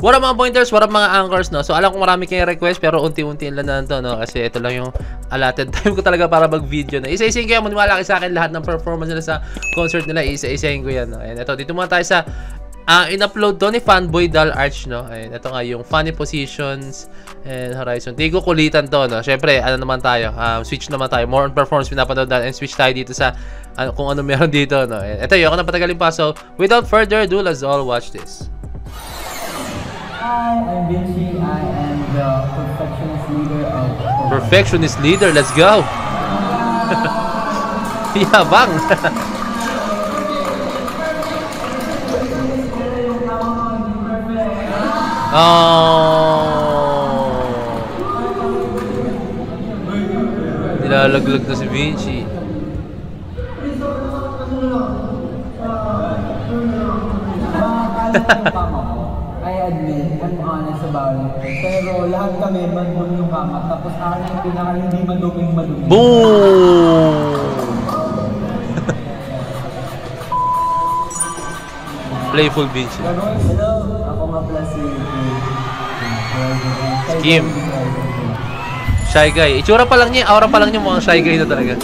What up mga pointers, what up mga anchors, no? So alam ko marami kayong request pero unti-unti lang na to, no? Kasi ito lang yung allotted time ko talaga para mag-video, no? Isa-isahin ko yan, maniwala kayo sa akin lahat ng performance nila sa concert nila, isa-isahin ko yan, no? Ayan, ito, dito muna tayo sa in-upload to ni Fanboy Dal Arch, no? Ayan, ito nga yung funny positions and horizon. Di ko kulitan to, no? Syempre, ano naman tayo, switch naman tayo, more on performance pinapanood natin and switch tayo dito sa kung ano meron dito, no? Ayan, ito yung ako na patagalin pa, so without further ado, let's all watch this. Hi, I'm Vinci. I am the perfectionist leader of... Perfectionist leader, let's go! Yabang! Oh! Nilalaglag na si Vinci. I admit, I'm honest about it. Pero lahat kami madumi yung kama. Tapos ako yung pinaka hindi maduming madumi. Boom! Playful Vinci. Hello, ako nga pala si Kim. Shy guy. Itsura pa lang niya, aura pa lang niya mukhang shy guy na talaga.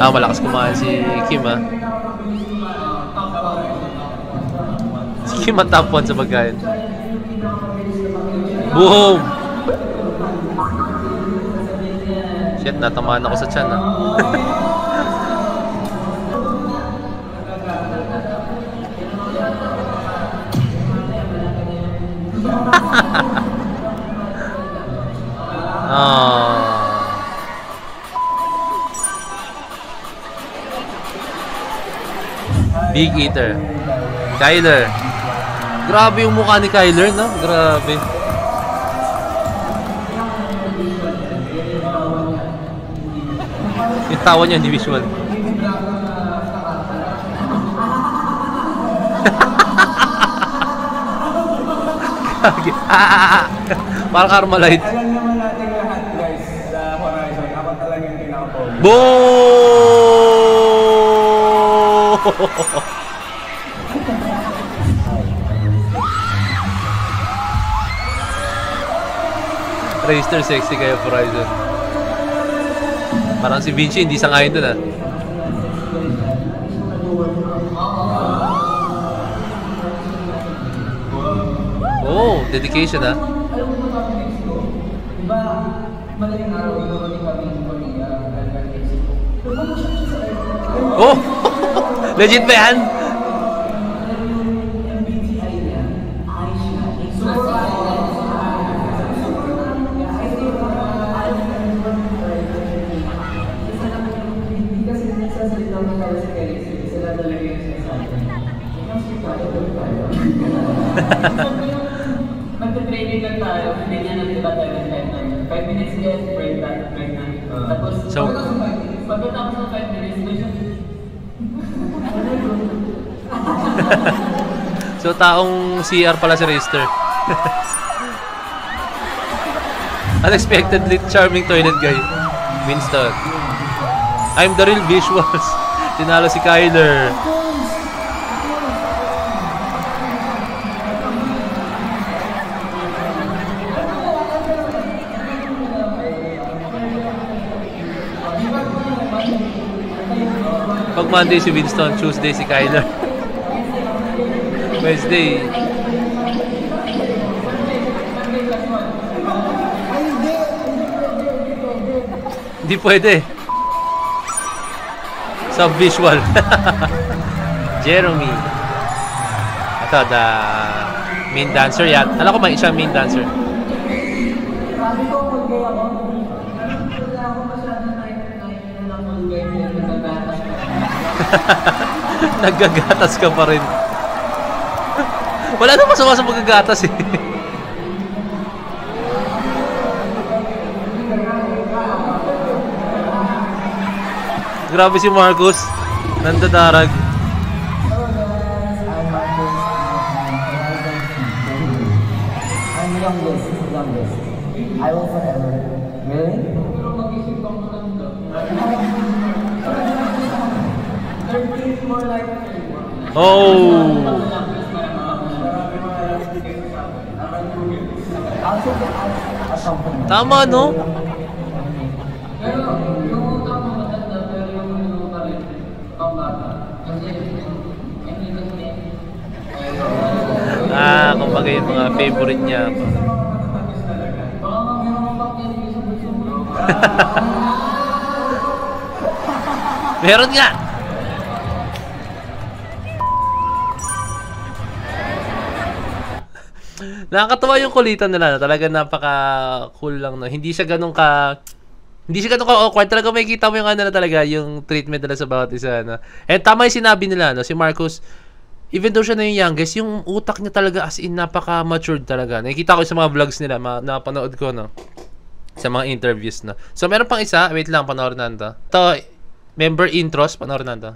Malakas kumain si Kim, ha? Si Kim ang top 1 sa pagkain. Boom! Shit, natamaan ako sa tiyan, ha? Big Eater. Kyler. Grabe yung mukha ni Kyler, no? Grabe. Yung tawa niya, hindi visual. Parang Carmelite. Alam naman natin lahat, guys, sa Horizon. Ako talaga yung pinaka-pogi. Boom! Raster sexy kayo Horizon. Parang si Vinci hindi sangayon dun, ha? Oh, dedication, ha? Diba, madaling araw inuunin kami ng pamilya. Oh! Legit ba yan? Magta-training lang tayo, hindi niya nagtiba tayo ng time. 5 minutes yes, break na. Tapos, pagkatapos ng 5 minutes, may siya. So, taong CR pala si Raster. Unexpectedly charming toilet guy. Winston. I'm the real visuals. Tinalo si Kyler. Pag Monday si Winston, Tuesday si Kyler. Wednesday. Hindi pwede. Sub-visual. Jeremy. Ito, the main dancer yan. Alam ko may isang main dancer. Sabi ko, mag-gay ako. Wala ako masyadong night na lang mag-gay niya. Naggagatas ka pa rin. Wala na masama sa paggagatas, eh. Grabe si Marcus. Nandadarag. Hello guys, I'm Marcus. youngest. I will forever. Really? Pero mag-isip ka mo lang daw. 13 more like 3. Oh! I'll take it as something. Tama, no? Pero yung utak mo matanda, pero yung ano pa rin, pambata. Kasi, hindi kasi, Kumbaga yung mga favorite niya. baka mga meron pang yan sa gusto mo. Meron nga! Nakakatawa yung kulitan nila. Talaga napaka-cool lang. No? Hindi siya ganun ka-awkward. Talaga may kita mo yung ano na talaga, yung treatment nila sa bawat isa. No? And tama yung sinabi nila, no? Si Marcus, even though siya na yung youngest, yung utak niya talaga as in napaka-matured talaga. Nakikita ko sa mga vlogs nila, napanood ko, no? Sa mga interviews, no? So, meron pang isa. Wait lang, panoorin na ito. Ito, member intros, panoorin na ito.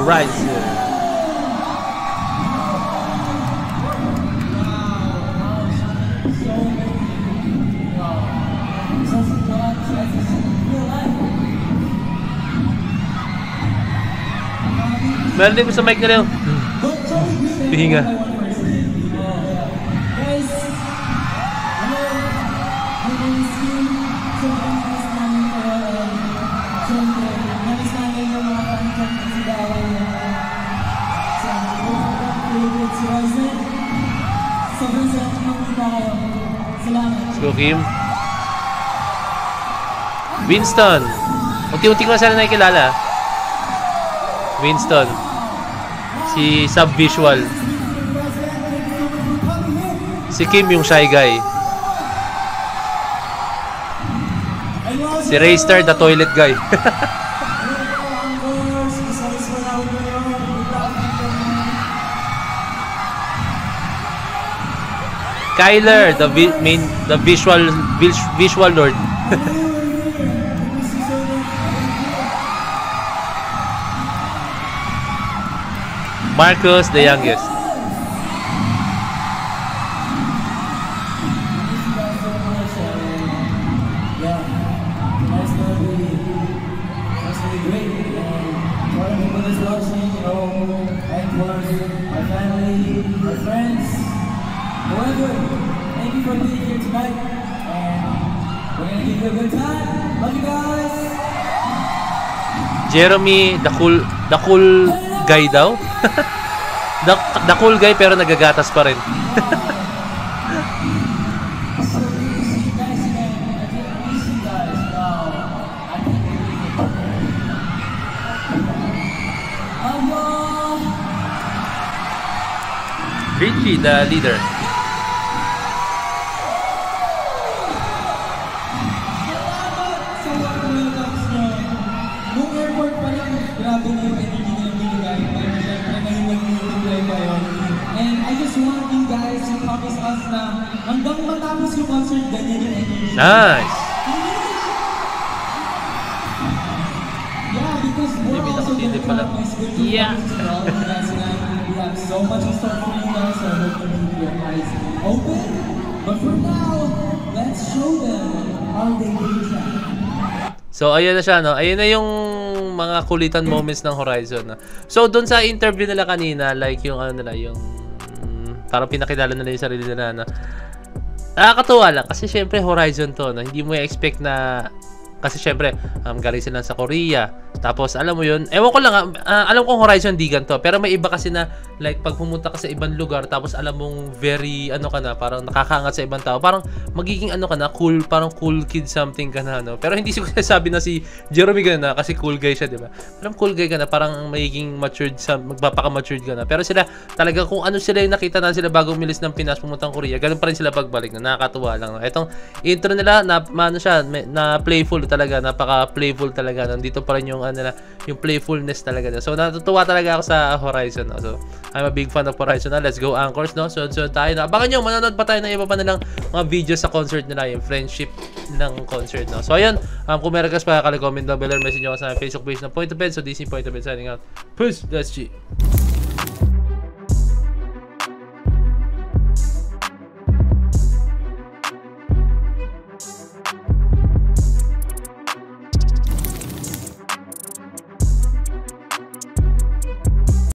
Horizon. Meron din mo sa mic na rin. Pihinga. Let's go, Kim. Winston. Unti-unti ko na sana nakikilala. Winston. Si Subvisual. Si Kim yung shy guy. Si Raystar, the toilet guy. Kyler, the visual lord. Marcus, the youngest. Thank you for being here tonight, and we're gonna give you a good time. Love you guys. Jeremy, the cool guy daw. the cool guy pero nagagatas pa rin. Richie, the leader. Grabe na yung energy na yung binigay. Pero syempre ngayon nag-multiply kayo. And I just want you guys to promise us na hanggang matapos yung concert, ganyan yung energy. Nice! Yeah, because we're also gonna promise good performances for all of you guys tonight. We have so much in store for you guys, so I hope you keep your eyes open. But for now, let's show them our debut track. So, ayun na siya, no? Ayun na yung mga kulitan moments ng Horizon, no? So, doon sa interview nila kanina, like yung ano nila, yung parang pinakilala nila yung sarili nila, no? Nakakatuwa lang kasi syempre Horizon to, no? Hindi mo i-expect na kasi syempre galing sila sa Korea. Tapos alam mo yun, ewan ko lang, alam kong Horizon di ganito, pero may iba kasi na like pag pumunta ka sa ibang lugar tapos alam mong very ano ka na, parang nakakaangat sa ibang tao, parang magiging ano ka na, cool, parang cool kid something ka na, no? Pero hindi ko sabi na si Jeremy ka na kasi cool guy siya, di ba? Parang cool guy ka na, parang magiging matured, magpapaka-matured ka na. Pero sila talaga kung ano sila yung nakita na sila bago umilis ng Pinas pumuntang Korea, ganun pa rin sila pagbalik na, nakakatuwa lang, no? Etong intro nila na ano siya, na playful talaga, napaka playful talaga. Nandito pa rin yung yung playfulness talaga. So natutuwa talaga ako sa Horizon, no? So I'm a big fan of Horizon. Let's go Anchors, no? So tayo na. Abangan nyo, manonood pa tayo ng iba pa nilang mga videos sa concert nila, yung friendship ng concert, no? So ayun, kung may request pa, comment down below, message nyo ako sa Facebook page ng Point of Ed. So this is Point of Ed signing out. Peace, let's G.